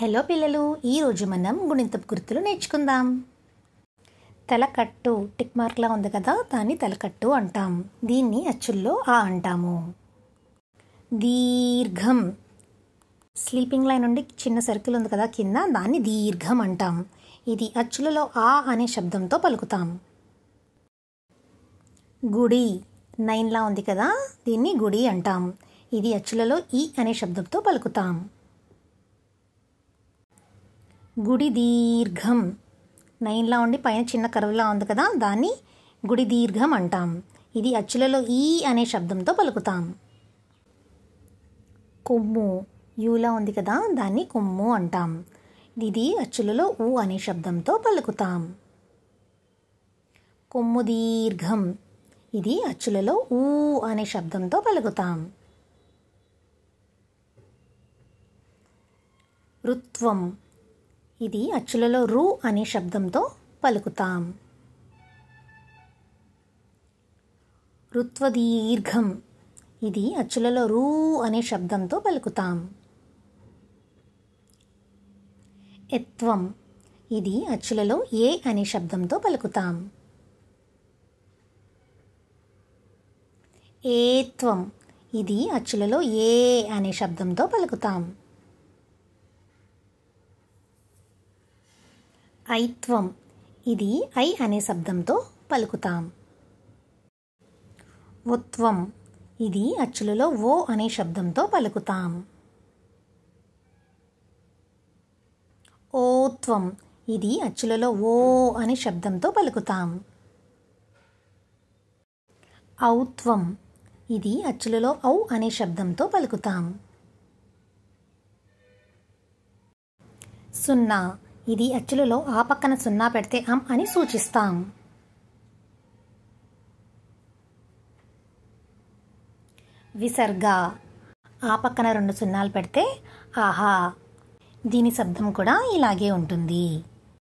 Hello పిల్లలు, ఈరోజు మనం గుణింతపు గుర్తులు నేర్చుకుందాం. తలకట్టు టిక్ మార్క్లా ఉంది కదా, దాన్ని తలకట్టు అంటాం. దీన్ని అచ్చుల్లో ఆ అంటాము. దీర్ఘం, స్లీపింగ్ లైన్ నుండి చిన్న సర్కిల్ ఉంది కదా కింద, దాన్ని దీర్ఘం అంటాం. ఇది అచ్చులలో ఆ అనే శబ్దంతో పలుకుతాం. గుడి, నైన్లా ఉంది కదా, దీన్ని గుడి అంటాం. ఇది అచ్చులలో ఈ అనే శబ్దంతో పలుకుతాం. గుడి దీర్ఘం, నైన్లా ఉండి పైన చిన్న కరువులా ఉంది కదా, దాన్ని గుడి దీర్ఘం అంటాం. ఇది అచ్చులలో ఈ అనే శబ్దంతో పలుకుతాం. కొమ్ము, యూలా ఉంది కదా, దాన్ని కొమ్ము అంటాం. ఇది అచ్చులలో ఊ అనే శబ్దంతో పలుకుతాం. కొమ్ము దీర్ఘం, ఇది అచ్చులలో ఊ అనే శబ్దంతో పలుకుతాం. రుత్వం, ఇది అచ్చులలో రు అనే శబ్దంతో పలుకుతాం. రుత్వదీర్ఘం, ఇది అచ్చులలో రూ అనే శబ్దంతో పలుకుతాం. ఎత్వం, ఇది అచ్చులలో ఏ అనే శబ్దంతో పలుకుతాం. ఏత్వం, ఇది అచ్చులలో ఏ అనే శబ్దంతో పలుకుతాం. ఐత్వం, ఇది ఐ అనే శబ్దంతో పలుకుతాం. ఉత్వం, ఇది అచ్చులలో ఓ అనే శబ్దంతో పలుకుతాం. ఓత్వం, ఇది అచ్చులలో ఓ అనే శబ్దంతో పలుకుతాం. ఔత్వం, ఇది అచ్చులలో ఔ అనే శబ్దంతో పలుకుతాం. సున్నా, ఇది అచ్చులలో ఆ పక్కన సున్నా పెడితే అం అని సూచిస్తాం. విసర్గ, ఆ పక్కన 2 సున్నాలు పెడితే ఆహా. దీని శబ్దం కూడా ఇలాగే ఉంటుంది.